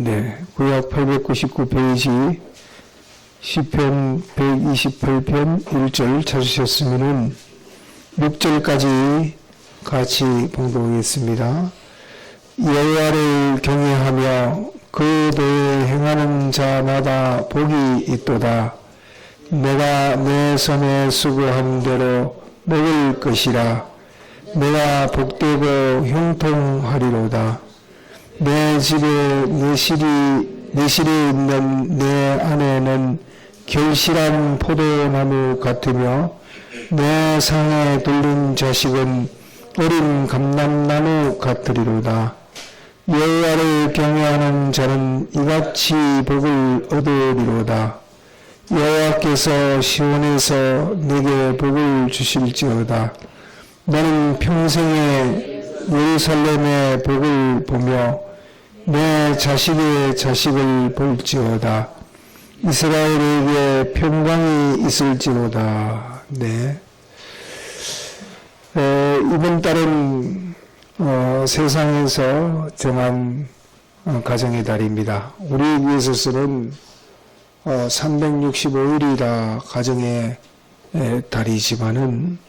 네, 구약 899페이지 시편 128편 1절 찾으셨으면은 6절까지 같이 봉독하겠습니다. 여호와를 경외하며 그 도에 행하는 자마다 복이 있도다. 내가 내 손에 수고한 대로 먹을 것이라. 내가 복되고 형통하리로다. 내 집에 내실에 있는 내 안에는 결실한 포도나무 같으며 내 상에 둘린 자식은 어린 감람나무 같으리로다. 여호와를 경외하는 자는 이같이 복을 얻으리로다. 여호와께서 시온에서 내게 복을 주실지어다. 나는 평생에 예루살렘의 복을 보며 내 자식의 자식을 볼지어다. 이스라엘에게 평강이 있을지로다. 네. 이번 달은 세상에서 정한 가정의 달입니다. 우리에게 있어서는 365일이라 가정의 달이지만은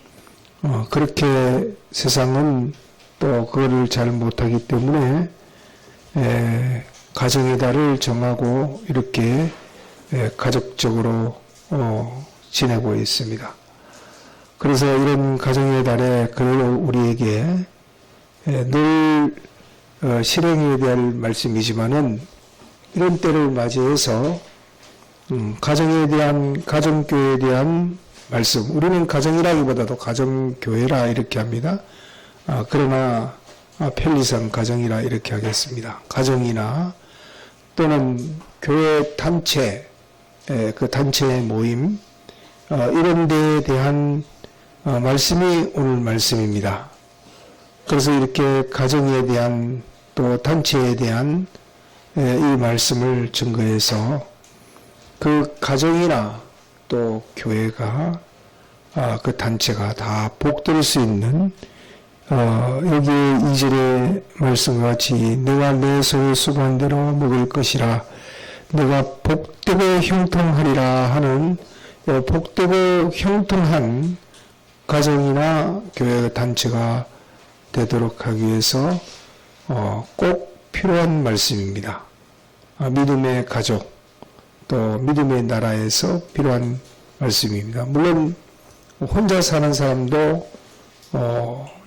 그렇게 세상은 또 그거를 잘 못하기 때문에 가정의 달을 정하고 이렇게 가족적으로 지내고 있습니다. 그래서 이런 가정의 달에 우리에게 늘 실행해야 될 말씀이지만은 이런 때를 맞이해서 가정에 대한 가정교회에 대한 말씀, 우리는 가정이라기보다도 가정교회라 이렇게 합니다. 그러나 편리상 가정이라 이렇게 하겠습니다. 가정이나 또는 교회 단체, 그 단체의 모임 이런 데에 대한 말씀이 오늘 말씀입니다. 그래서 이렇게 가정에 대한 또 단체에 대한 이 말씀을 증거해서 그 가정이나 또 교회가 그 단체가 다 복될 수 있는 여기 2절의 말씀과 같이 내가 내 손에 수고한 대로 먹을 것이라. 내가 복되고 형통하리라 하는 복되고 형통한 가정이나 교회 단체가 되도록 하기 위해서 꼭 필요한 말씀입니다. 믿음의 가족 또 믿음의 나라에서 필요한 말씀입니다. 물론 혼자 사는 사람도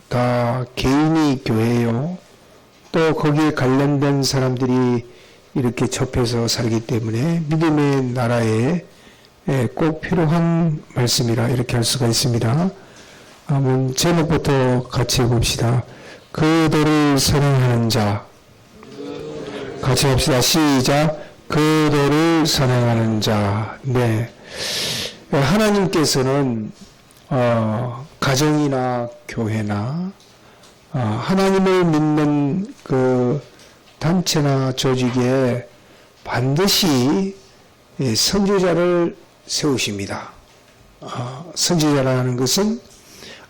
다 개인이 교회요. 또 거기에 관련된 사람들이 이렇게 접해서 살기 때문에 믿음의 나라에 꼭 필요한 말씀이라 이렇게 할 수가 있습니다. 한번 제목부터 같이 해봅시다. 그 도를 선행하는 자. 같이 합시다. 시작. 그 도를 선행하는 자. 네. 하나님께서는 가정이나 교회나 하나님을 믿는 그 단체나 조직에 반드시 선지자를 세우십니다. 선지자라는 것은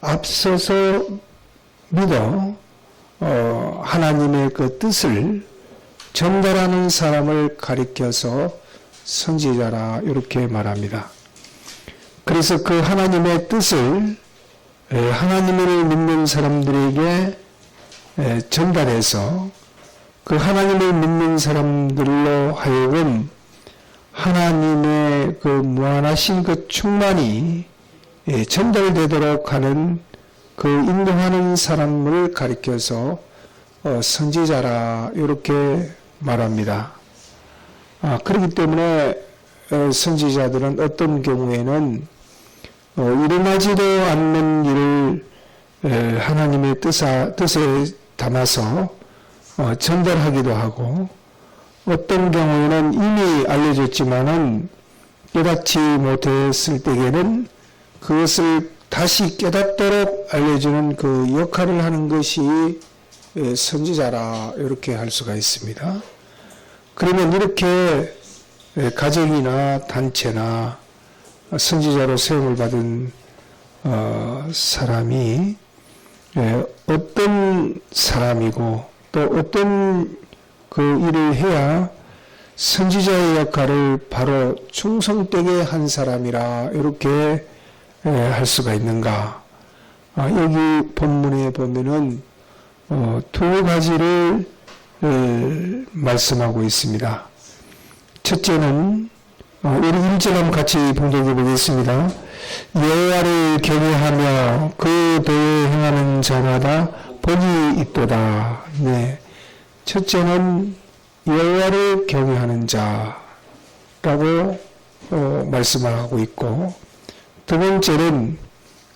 앞서서 믿어 하나님의 그 뜻을 전달하는 사람을 가리켜서 선지자라 이렇게 말합니다. 그래서 그 하나님의 뜻을 하나님을 믿는 사람들에게 전달해서 그 하나님을 믿는 사람들로 하여금 하나님의 그 무한하신 그 충만이 전달되도록 하는 그 인도하는 사람을 가리켜서 선지자라 이렇게 말합니다. 그렇기 때문에 선지자들은 어떤 경우에는 일어나지도 않는 일을 하나님의 뜻에 담아서 전달하기도 하고 어떤 경우에는 이미 알려졌지만은 깨닫지 못했을 때에는 그것을 다시 깨닫도록 알려주는 그 역할을 하는 것이 선지자라 이렇게 할 수가 있습니다. 그러면 이렇게 가정이나 단체나 선지자로 세움을 받은 사람이 어떤 사람이고 또 어떤 그 일을 해야 선지자의 역할을 바로 충성되게 한 사람이라 이렇게 할 수가 있는가? 여기 본문에 보면은 두 가지를 말씀하고 있습니다. 첫째는 우리 1절 한번 같이 봉독해 보겠습니다. 여호와를 경외하며 그 도에 행하는 자마다 복이 있도다. 네, 첫째는 여호와를 경외하는 자라고 말씀을 하고 있고, 두 번째는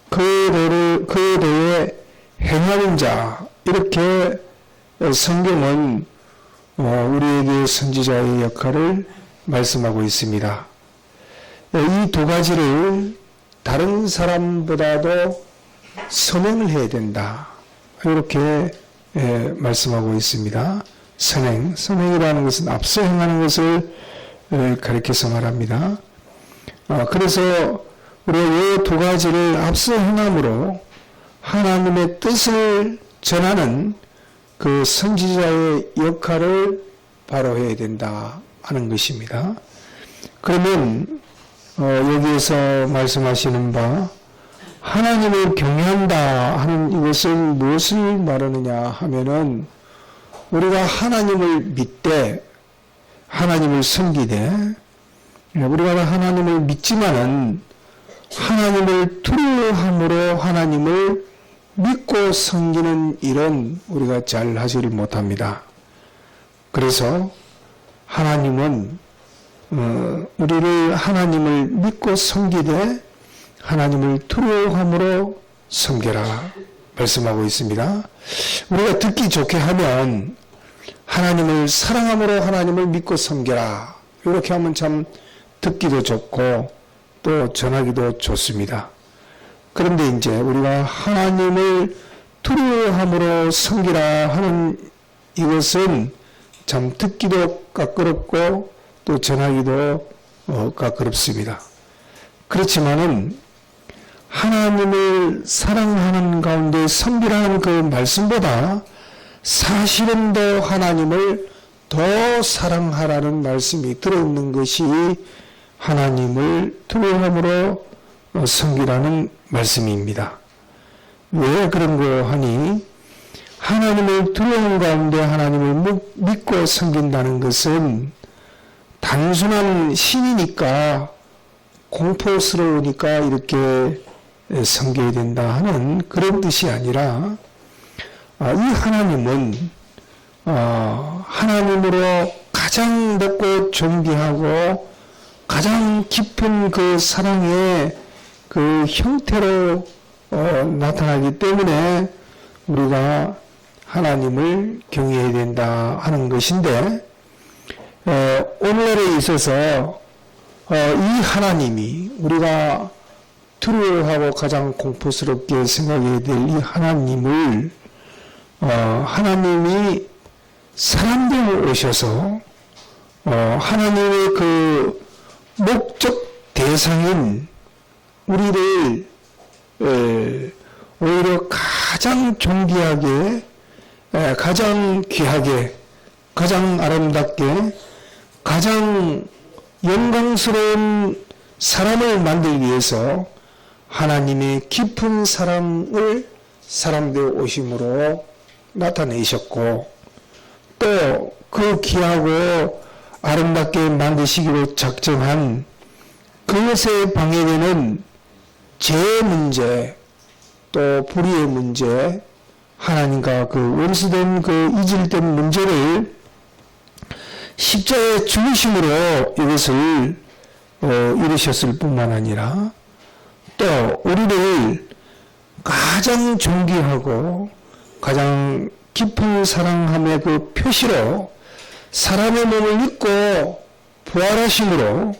그 도에 행하는 자, 이렇게 성경은 우리에게 선지자의 역할을 말씀하고 있습니다. 이 두 가지를 다른 사람보다도 선행을 해야 된다, 이렇게 말씀하고 있습니다. 선행이라는 것은 앞서 행하는 것을 가리켜서 말합니다. 그래서 우리가 이 두 가지를 앞서 행함으로 하나님의 뜻을 전하는 그 선지자의 역할을 바로 해야 된다 하는 것입니다. 그러면 여기에서 말씀하시는 바 하나님을 경외한다 하는 이것은 무엇을 말하느냐 하면은, 우리가 하나님을 믿되 하나님을 섬기되, 우리가 하나님을 믿지만은 하나님을 두려워함으로 하나님을 믿고 섬기는 일은 우리가 잘 하지를 못합니다. 그래서 하나님은 우리를 하나님을 믿고 섬기되 하나님을 두려워함으로 섬겨라 말씀하고 있습니다. 우리가 듣기 좋게 하면 하나님을 사랑함으로 하나님을 믿고 섬겨라, 이렇게 하면 참 듣기도 좋고 또 전하기도 좋습니다. 그런데 이제 우리가 하나님을 두려워함으로 섬기라 하는 이것은 참 듣기도 까끄럽고 또 전하기도 까끄럽습니다. 그렇지만은 하나님을 사랑하는 가운데 섬기라는 그 말씀보다 사실은 더 하나님을 더 사랑하라는 말씀이 들어있는 것이 하나님을 두려워함으로 섬기라는 말씀입니다. 왜 그런 거 하니, 하나님을 두려운 가운데 하나님을 믿고 섬긴다는 것은 단순한 신이니까 공포스러우니까 이렇게 섬겨야 된다 하는 그런 뜻이 아니라, 이 하나님은 하나님으로 가장 높고 존귀하고 가장 깊은 그 사랑의 그 형태로 나타나기 때문에 우리가 하나님을 경외해야 된다 하는 것인데, 오늘날에 있어서 이 하나님이 우리가 두려워하고 가장 공포스럽게 생각해야 될 이 하나님을 하나님이 사람되어 오셔서 하나님의 그 목적 대상인 우리를 오히려 가장 존귀하게, 가장 귀하게, 가장 아름답게, 가장 영광스러운 사람을 만들기 위해서 하나님의 깊은 사랑을 사람되어 오심으로 나타내셨고, 또 그 귀하고 아름답게 만드시기로 작정한 그것에 방해되는 죄의 문제, 또 불의의 문제, 하나님과 그 원수된 그 이질된 문제를 십자가에 죽으심으로 이것을 이루셨을 뿐만 아니라, 또 우리를 가장 존귀하고 가장 깊은 사랑함의 그 표시로 사람의 몸을 입고 부활하심으로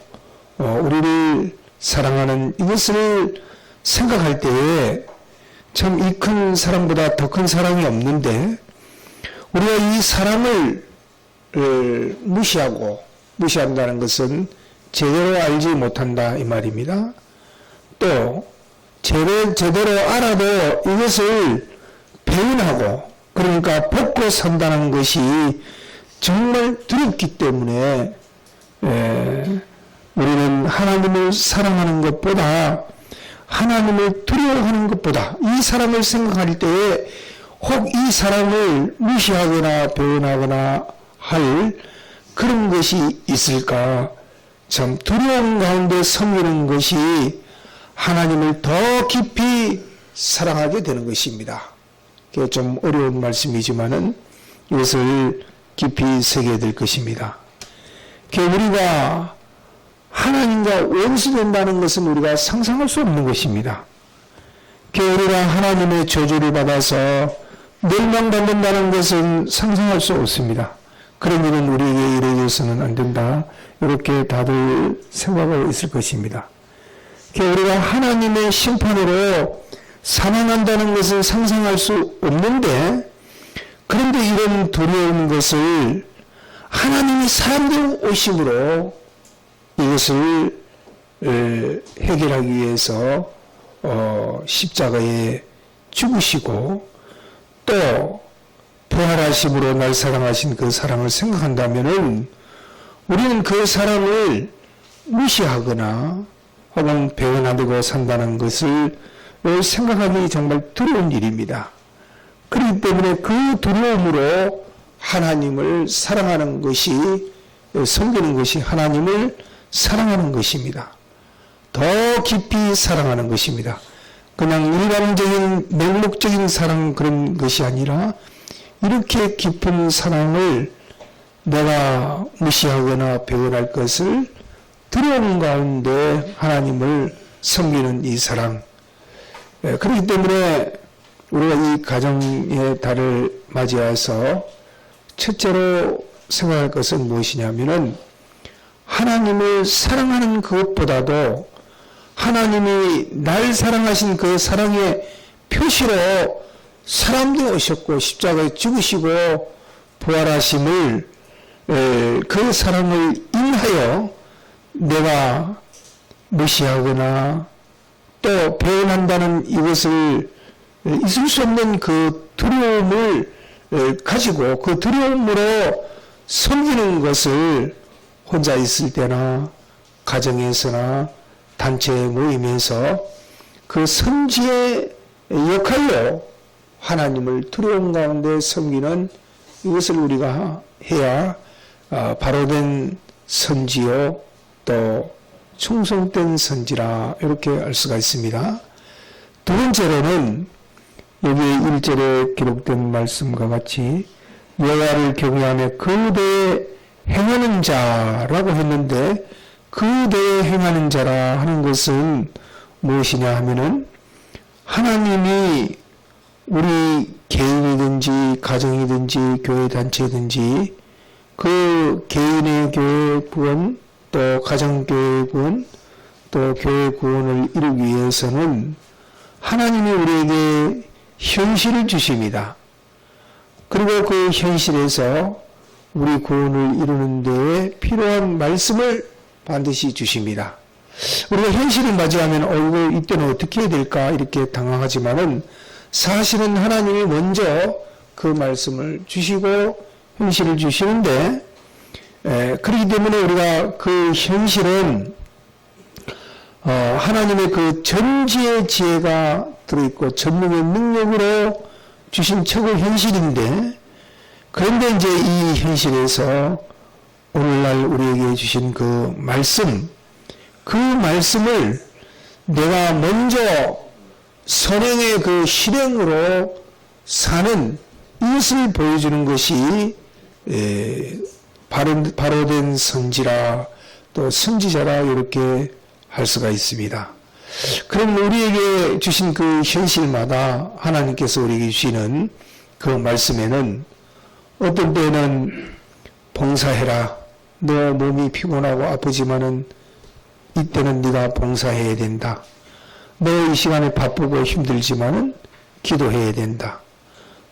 우리를 사랑하는 이것을 생각할 때에 참 이 큰 사랑보다 더 큰 사랑이 없는데, 우리가 이 사랑을 무시한다는 것은 제대로 알지 못한다 이 말입니다. 또 제대로 알아도 이것을 배운하고, 그러니까 벗고 산다는 것이 정말 두렵기 때문에 우리는 하나님을 사랑하는 것보다 하나님을 두려워하는 것보다 이 사랑을 생각할 때에 혹 이 사랑을 무시하거나 배운하거나 할 그런 것이 있을까? 참 두려움 가운데 섬기는 것이 하나님을 더 깊이 사랑하게 되는 것입니다. 그게 좀 어려운 말씀이지만은 이것을 깊이 새겨야 될 것입니다. 우리가 하나님과 원수된다는 것은 우리가 상상할 수 없는 것입니다. 우리가 하나님의 저주를 받아서 멸망받는다는 것은 상상할 수 없습니다. 그런 일은 우리에게 이루어져서는 안 된다. 이렇게 다들 생각하고 있을 것입니다. 우리가 하나님의 심판으로 사망한다는 것은 상상할 수 없는데, 그런데 이런 두려운 것을 하나님이 사람들 오심으로 이것을 해결하기 위해서 십자가에 죽으시고 또 부활하심으로 날 사랑하신 그 사랑을 생각한다면은 우리는 그 사랑을 무시하거나 혹은 배은하고 산다는 것을 생각하기 정말 두려운 일입니다. 그렇기 때문에 그 두려움으로 하나님을 사랑하는 것이, 섬기는 것이 하나님을 사랑하는 것입니다. 더 깊이 사랑하는 것입니다. 그냥 일반적인 맹목적인 사랑 그런 것이 아니라 이렇게 깊은 사랑을 내가 무시하거나 배운할 것을 두려움 가운데 하나님을 섬기는 이 사랑. 그렇기 때문에 우리가 이 가정의 달을 맞이해서 첫째로 생각할 것은 무엇이냐면은 하나님을 사랑하는 그것보다도 하나님이 날 사랑하신 그 사랑의 표시로 사람도 오셨고 십자가에 죽으시고 부활하심을 그 사랑을 인하여 내가 무시하거나 또 배운한다는 이것을 있을 수 없는 그 두려움을 가지고 그 두려움으로 섬기는 것을 혼자 있을 때나 가정에서나 단체 모임에서 그 선지의 역할로 하나님을 두려움 가운데 섬기는 이것을 우리가 해야 바로된 선지요 또 충성된 선지라 이렇게 알 수가 있습니다. 두 번째로는 여기 1절에 기록된 말씀과 같이 여호와를 경외하며 그대에 행하는 자라고 했는데 그대에 행하는 자라 하는 것은 무엇이냐 하면은 하나님이 우리 개인이든지 가정이든지 교회 단체든지 그 개인의 교회 구원 또 가정 교회 구원 또 교회 구원을 이루기 위해서는 하나님이 우리에게 현실을 주십니다. 그리고 그 현실에서 우리 구원을 이루는 데에 필요한 말씀을 반드시 주십니다. 우리가 현실을 맞이하면 이때는 어떻게 해야 될까 이렇게 당황하지만은 사실은 하나님이 먼저 그 말씀을 주시고 현실을 주시는데 그렇기 때문에 우리가 그 현실은 하나님의 그 전지의 지혜가 들어있고 전능의 능력으로 주신 최고 현실인데 그런데 이제 이 현실에서 오늘날 우리에게 주신 그 말씀을 내가 먼저 선행의 그 실행으로 사는 이것을 보여주는 것이 바로된 선지라 또 선지자라 이렇게 할 수가 있습니다. 그럼 우리에게 주신 그 현실마다 하나님께서 우리에게 주시는 그 말씀에는 어떤 때는 봉사해라. 너 몸이 피곤하고 아프지만은 이때는 네가 봉사해야 된다. 너 이 시간에 바쁘고 힘들지만은 기도해야 된다.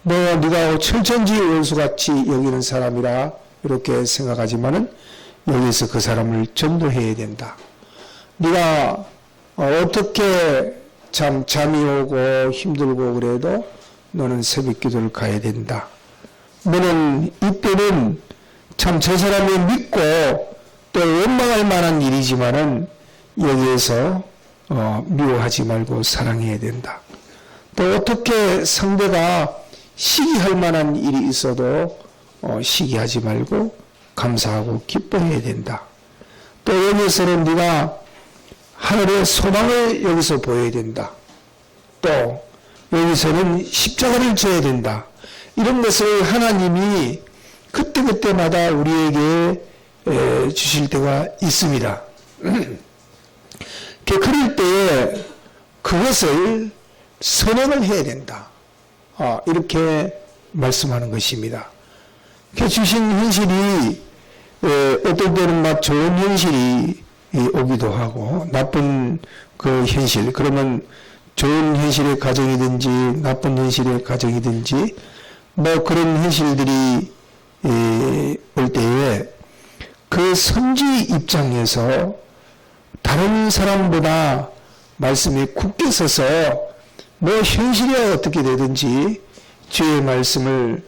네가 철천지 원수같이 여기는 사람이라 이렇게 생각하지만은 여기서 그 사람을 전도해야 된다. 네가 어떻게 잠이 오고 힘들고 그래도 너는 새벽 기도를 가야 된다. 너는 이때는 참 저 사람을 믿고 또 원망할 만한 일이지만은 여기에서 미워하지 말고 사랑해야 된다. 또 어떻게 상대가 시기할 만한 일이 있어도 시기하지 말고 감사하고 기뻐해야 된다. 또 여기서는 네가 하늘의 소망을 여기서 보여야 된다. 또 여기서는 십자가를 져야 된다. 이런 것을 하나님이 그때그때마다 우리에게 주실 때가 있습니다. 그럴 때에 그것을 선행을 해야 된다. 이렇게 말씀하는 것입니다. 주신 현실이 어떨 때는 막 좋은 현실이 오기도 하고 나쁜 그 현실, 그러면 좋은 현실의 가정이든지 나쁜 현실의 가정이든지 뭐 그런 현실들이 올 때에 그 선지 입장에서 다른 사람보다 말씀에 굳게 서서 뭐 현실이 어떻게 되든지 주의 말씀을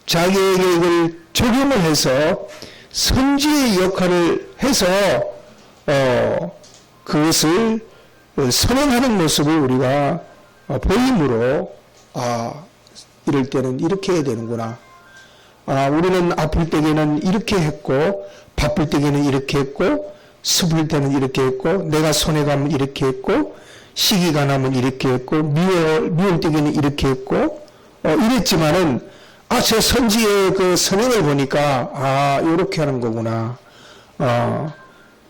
자기에게 이걸 적용을 해서 선지의 역할을 해서 그것을 선행하는 모습을 우리가 보임으로 이럴 때는 이렇게 해야 되는구나. 우리는 아플 때에는 이렇게 했고 바쁠 때에는 이렇게 했고 슬플 때는 이렇게 했고 내가 손해 가면 이렇게 했고 시기가 나면 이렇게 했고 미울 때에는 이렇게 했고 이랬지만은 저 선지의 그 선행을 보니까 이렇게 하는 거구나.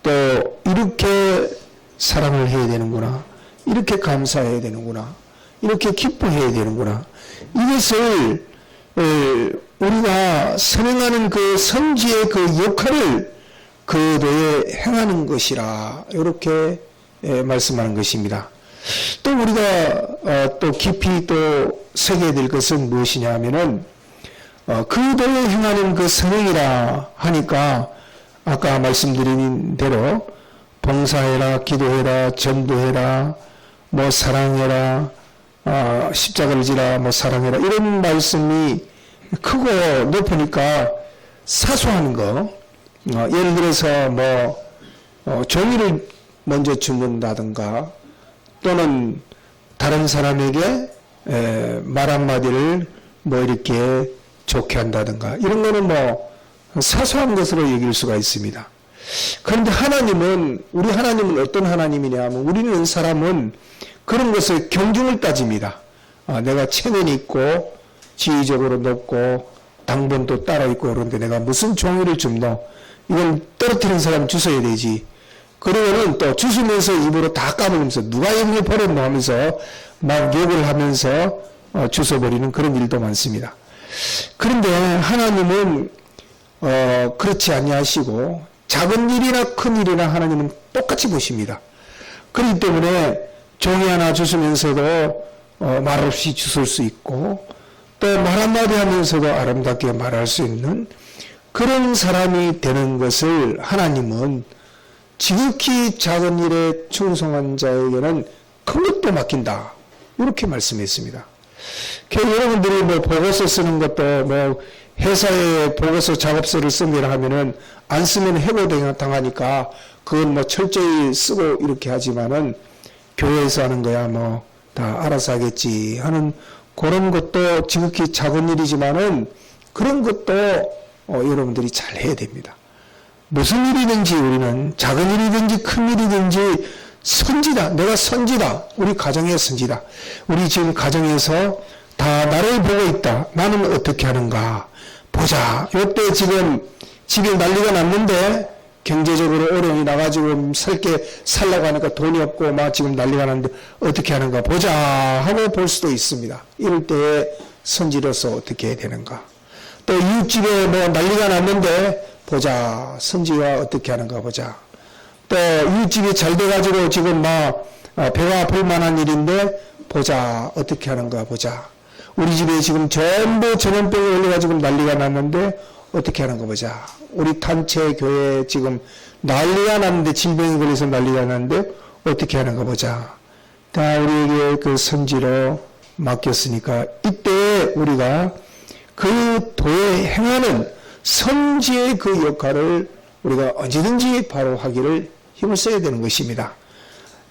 또 이렇게 사랑을 해야 되는구나. 이렇게 감사해야 되는구나. 이렇게 기뻐해야 되는구나. 이것을 우리가 선행하는 그 선지의 그 역할을 그대에 행하는 것이라 이렇게 말씀하는 것입니다. 또 우리가 또 깊이 또 새겨야 될 것은 무엇이냐 하면은 그대에 행하는 그 선행이라 하니까 아까 말씀드린 대로 봉사해라, 기도해라, 전도해라, 뭐 사랑해라, 십자가를 지라, 뭐 사랑해라 이런 말씀이 크고 높으니까 사소한 거, 예를 들어서 뭐 종이를 먼저 주문다든가 또는 다른 사람에게 말 한마디를 뭐 이렇게 좋게 한다든가 이런 거는 뭐 사소한 것으로 여길 수가 있습니다. 그런데 우리 하나님은 어떤 하나님이냐 하면 우리는 사람은 그런 것을 경중을 따집니다. 내가 체면이 있고 지위적으로 높고 당번도 따라 있고 그런데 내가 무슨 종이를 줍노? 이건 떨어뜨린 사람 주워야 되지. 그러면은 또 주시면서 입으로 다 까먹으면서 누가 영을 버렸노 하면서 막 욕을 하면서 주워버리는 그런 일도 많습니다. 그런데 하나님은 그렇지 아니하시고 작은 일이나 큰 일이나 하나님은 똑같이 보십니다. 그렇기 때문에 종이 하나 주시면서도 말없이 주실 수 있고 또 말 한마디 하면서도 아름답게 말할 수 있는 그런 사람이 되는 것을 하나님은 지극히 작은 일에 충성한 자에게는 큰 것도 맡긴다. 이렇게 말씀했습니다. 여러분들이 뭐 보고서 쓰는 것도 뭐 회사에 보고서 작업서를 씁니다 하면은 안 쓰면 해고당하니까 그건 뭐 철저히 쓰고 이렇게 하지만은 교회에서 하는 거야 뭐 다 알아서 하겠지 하는 그런 것도 지극히 작은 일이지만은 그런 것도 여러분들이 잘 해야 됩니다. 무슨 일이든지 우리는 작은 일이든지 큰 일이든지 선지다. 내가 선지다. 우리 가정의 선지다. 우리 지금 가정에서 다 나를 보고 있다. 나는 어떻게 하는가. 보자. 이때 지금 집에 난리가 났는데 경제적으로 어려움이 나가지고 살려고 하니까 돈이 없고 막 지금 난리가 났는데 어떻게 하는가 보자 하고 볼 수도 있습니다. 이럴 때에 선지로서 어떻게 해야 되는가. 또 이웃집에 뭐 난리가 났는데 보자. 선지가 어떻게 하는가 보자. 또 이웃집이 잘 돼가지고 지금 막 배가 아플 만한 일인데 보자. 어떻게 하는가 보자. 우리 집에 지금 전부 전염병이 올라가지고 난리가 났는데 어떻게 하는가 보자. 우리 단체 교회 지금 난리가 났는데 질병이 걸려서 난리가 났는데 어떻게 하는가 보자. 다 우리에게 그 선지로 맡겼으니까 이때 우리가 그 도에 행하는 선지의 그 역할을 우리가 언제든지 바로 하기를 힘을 써야 되는 것입니다.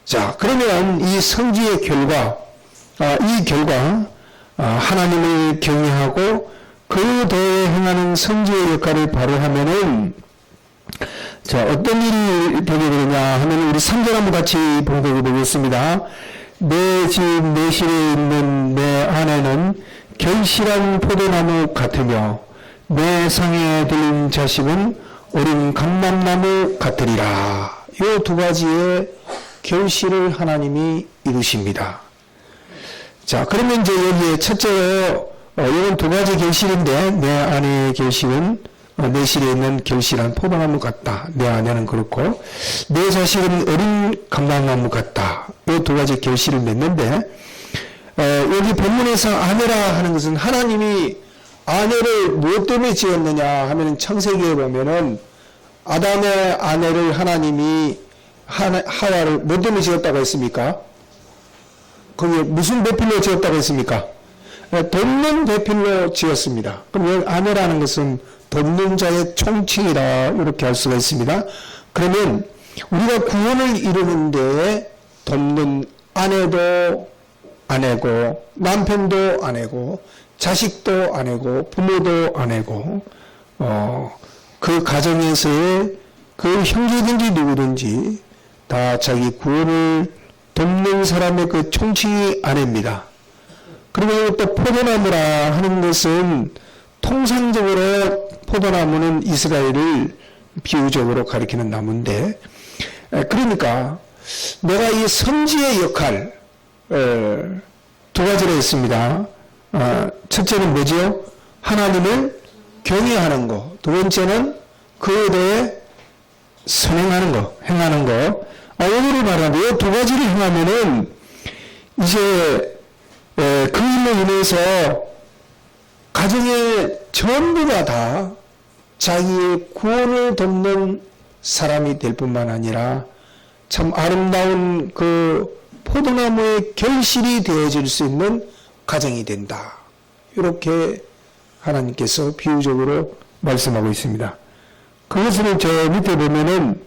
자, 그러면 이 성지의 결과, 이 결과, 하나님을 경외하고 그 도에 행하는 성지의 역할을 바로 하면은, 자, 어떤 일이 되게 되느냐 하면 우리 3절 한번 같이 보겠습니다. 내 집 내실에 있는 내 아내는 결실한 포도나무 같으며 내 상에 들린 자식은 어린 감람나무 같으리라. 이 두 가지의 결실을 하나님이 이루십니다. 자, 그러면 이제 여기에 첫째로 이건 두 가지 결실인데 내 아내의 결실은 내실에 있는 결실한 포도나무 같다. 내 아내는 그렇고 내 자식은 어린 감람나무 같다. 이 두 가지 결실을 맺는데 여기 본문에서 아내라 하는 것은 하나님이 아내를 무엇 때문에 지었느냐 하면 창세기에 보면은 아담의 아내를 하나님이 하와를 무엇 때문에 지었다고 했습니까? 거기에 무슨 배필로 지었다고 했습니까? 돕는 배필로 지었습니다. 그럼 여기 아내라는 것은 돕는 자의 총칭이라 이렇게 할 수가 있습니다. 그러면 우리가 구원을 이루는 데에 돕는 아내도 아내고 남편도 아내고 자식도 아내고 부모도 아내고 그 가정에서의 그 형제든지 누구든지 다 자기 구원을 돕는 사람의 그 총칭이 아내입니다. 그리고 또 포도나무라 하는 것은 통상적으로 포도나무는 이스라엘을 비유적으로 가리키는 나무인데, 그러니까 내가 이 선지의 역할 두 가지로 했습니다. 첫째는 뭐죠? 하나님을 경외하는 것. 두 번째는 그에 대해 선행하는 것, 행하는 것. 오늘을 말하는데 이 두 가지를 행하면은 이제 그 일로 인해서 가정의 전부가 다 자기의 구원을 돕는 사람이 될 뿐만 아니라 참 아름다운 그 포도나무의 결실이 되어질 수 있는 가정이 된다. 이렇게 하나님께서 비유적으로 말씀하고 있습니다. 그것을 저 밑에 보면은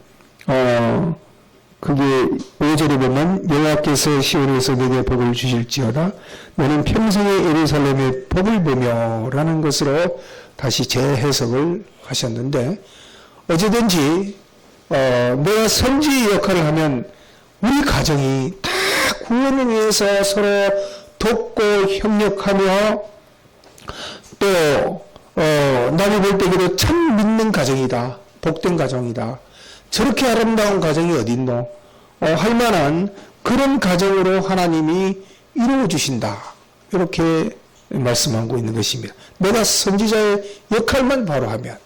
그게 5절에 보면 여호와께서 시온에서 내게 복을 주실지어다 너는 평생의 예루살렘의 복을 보며 라는 것으로 다시 재해석을 하셨는데, 어제든지 내가 선지의 역할을 하면 우리 가정이 다 구원을 위해서 서로 돕고 협력하며 또 남이 볼 때에도 참 믿는 가정이다, 복된 가정이다, 저렇게 아름다운 가정이 어딨노 할 만한 그런 가정으로 하나님이 이루어주신다, 이렇게 말씀하고 있는 것입니다. 내가 선지자의 역할만 바로 하면.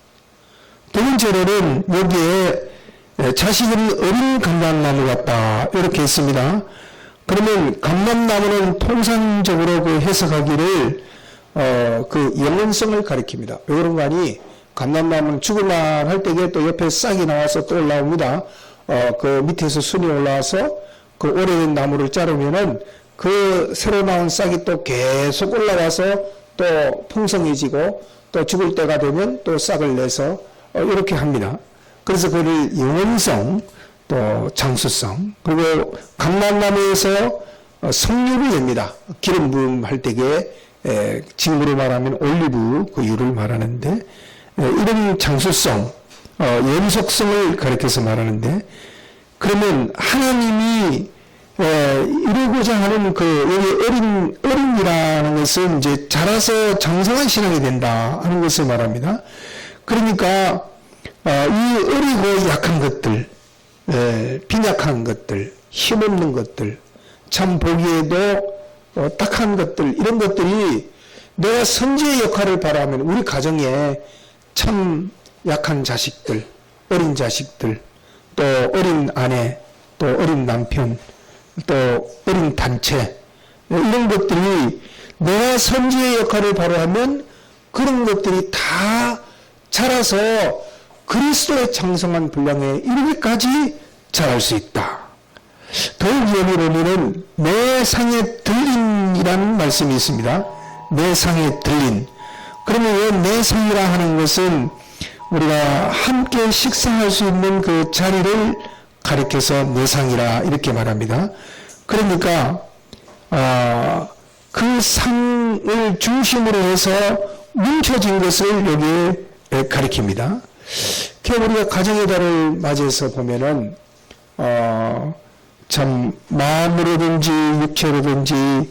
두 번째로는 여기에 자식은 어린 감람나무 같다 이렇게 했습니다. 그러면 감람나무는 통상적으로 그 해석하기를 그 영원성을 가리킵니다. 왜 그런가 하니 감람나무는 죽을만 할 때에 또 옆에 싹이 나와서 또 올라옵니다. 그 밑에서 순이 올라와서 그 오래된 나무를 자르면은 그 새로 나온 싹이 또 계속 올라와서 또 풍성해지고 또 죽을 때가 되면 또 싹을 내서 이렇게 합니다. 그래서 그를 영원성 또 장수성, 그리고 감람나무에서 석류를 냅니다. 기름 부음 할 때에 지금으로 말하면 올리브 그 유를 말하는데 이런 장수성, 연속성을 가리켜서 말하는데, 그러면 하나님이 이루고자 하는 그 어린이라는 것은 이제 자라서 장성한 신앙이 된다 하는 것을 말합니다. 그러니까 이 어리고 약한 것들, 빈약한 것들, 힘없는 것들, 참 보기에도 딱한 것들, 이런 것들이 내가 선지의 역할을 바라면 우리 가정에 참 약한 자식들, 어린 자식들, 또 어린 아내, 또 어린 남편, 또 어린 단체, 이런 것들이 내가 선지의 역할을 바로 하면 그런 것들이 다 자라서 그리스도의 장성한 분량에 이르기까지 자랄 수 있다. 더욱 연히 보면은 내 상에 들린이라는 말씀이 있습니다. 내 상에 들린. 그러면 왜 내 상이라 하는 것은 우리가 함께 식사할 수 있는 그 자리를 가리켜서 내상이라 이렇게 말합니다. 그러니까 그 상을 중심으로 해서 뭉쳐진 것을 여기에 가리킵니다. 우리가 가정의 달을 맞이해서 보면은 참 마음으로든지 육체로든지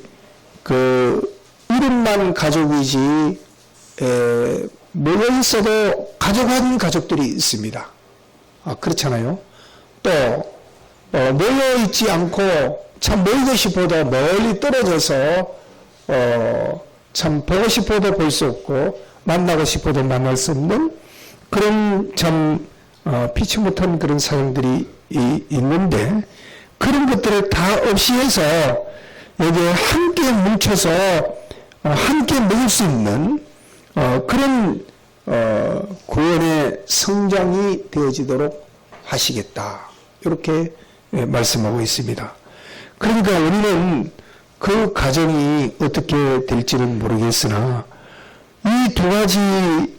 그 이름만 가족이지 모여 있어도 가족 아닌 가족들이 있습니다. 그렇잖아요. 또 모여 있지 않고 참 모이고 싶어도 멀리 떨어져서 참 보고 싶어도 볼 수 없고 만나고 싶어도 만날 수 없는 그런 참 피치 못한 그런 사람들이 있는데 그런 것들을 다 없이 해서 여기에 함께 뭉쳐서 함께 먹을 수 있는 그런 구원의 성장이 되어지도록 하시겠다. 이렇게 말씀하고 있습니다. 그러니까 우리는 그 가정이 어떻게 될지는 모르겠으나 이 두 가지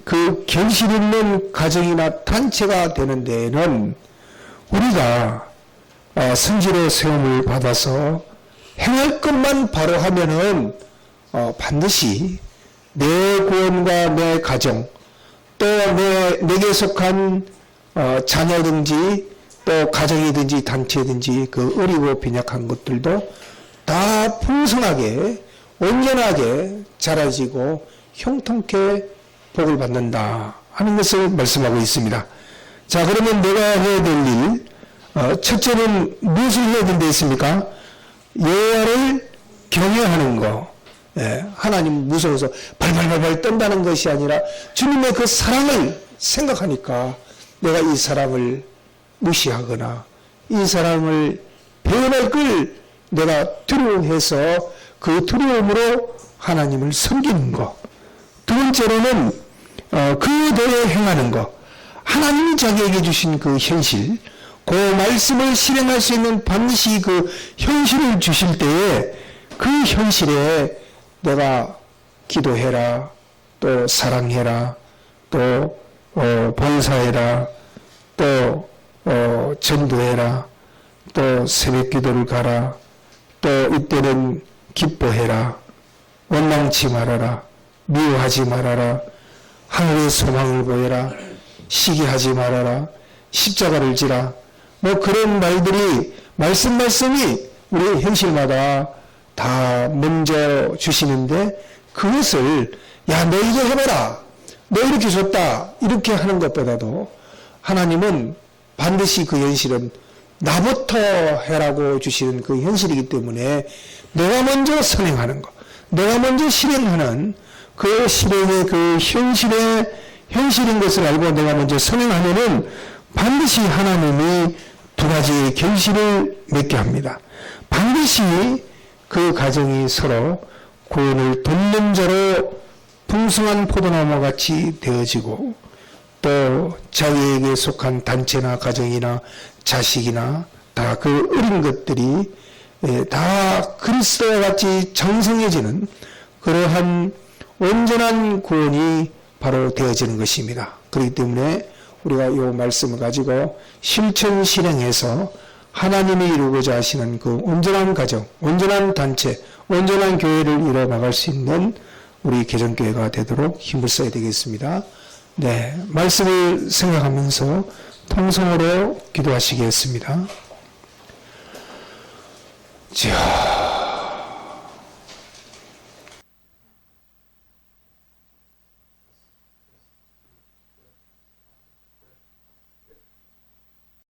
그 결실 있는 가정이나 단체가 되는 데에는 우리가 성지로 세움을 받아서 행할 것만 바로 하면은 반드시 내 구원과 내 가정 또 내게 속한 자녀든지 또 가정이든지 단체든지 그 어리고 빈약한 것들도 다 풍성하게 온전하게 자라지고 형통케 복을 받는다 하는 것을 말씀하고 있습니다. 자, 그러면 내가 해야 될 일, 첫째는 무엇을 해야 된다 했습니까? 여호와를 경외하는 거. 하나님 무서워서 발발발발 떤다는 것이 아니라 주님의 그 사랑을 생각하니까 내가 이 사랑을 무시하거나 이 사랑을 배반할 걸 내가 두려워해서 그 두려움으로 하나님을 섬기는 것. 두 번째로는 그 도에 행하는 것. 하나님이 자기에게 주신 그 현실, 그 말씀을 실행할 수 있는 반드시 그 현실을 주실 때에 그 현실에 내가 기도해라, 또 사랑해라, 또 봉사해라, 또 전도해라, 또 새벽 기도를 가라, 또 이때는 기뻐해라, 원망치 말아라, 미워하지 말아라, 하늘의 소망을 보여라, 시기하지 말아라, 십자가를 지라, 뭐 그런 말들이 말씀이 우리 현실마다 다 먼저 주시는데 그것을 야 너 이거 해봐라, 너 이렇게 줬다 이렇게 하는 것보다도 하나님은 반드시 그 현실은 나부터 해라고 주시는 그 현실이기 때문에 내가 먼저 선행하는 것, 내가 먼저 실행하는 그 실행의 그 현실인 것을 알고 내가 먼저 선행하면은 반드시 하나님이 두 가지의 결실을 맺게 합니다. 반드시 그 가정이 서로 구원을 돕는 자로 풍성한 포도나무와 같이 되어지고 또 자기에게 속한 단체나 가정이나 자식이나 다 그 어린 것들이 다 그리스도와 같이 장성해지는 그러한 온전한 구원이 바로 되어지는 것입니다. 그렇기 때문에 우리가 이 말씀을 가지고 실천 실행해서 하나님이 이루고자 하시는 그 온전한 가정, 온전한 단체, 온전한 교회를 이뤄 나갈 수 있는 우리 개정교회가 되도록 힘을 써야 되겠습니다. 네, 말씀을 생각하면서 통성으로 기도하시겠습니다. 자.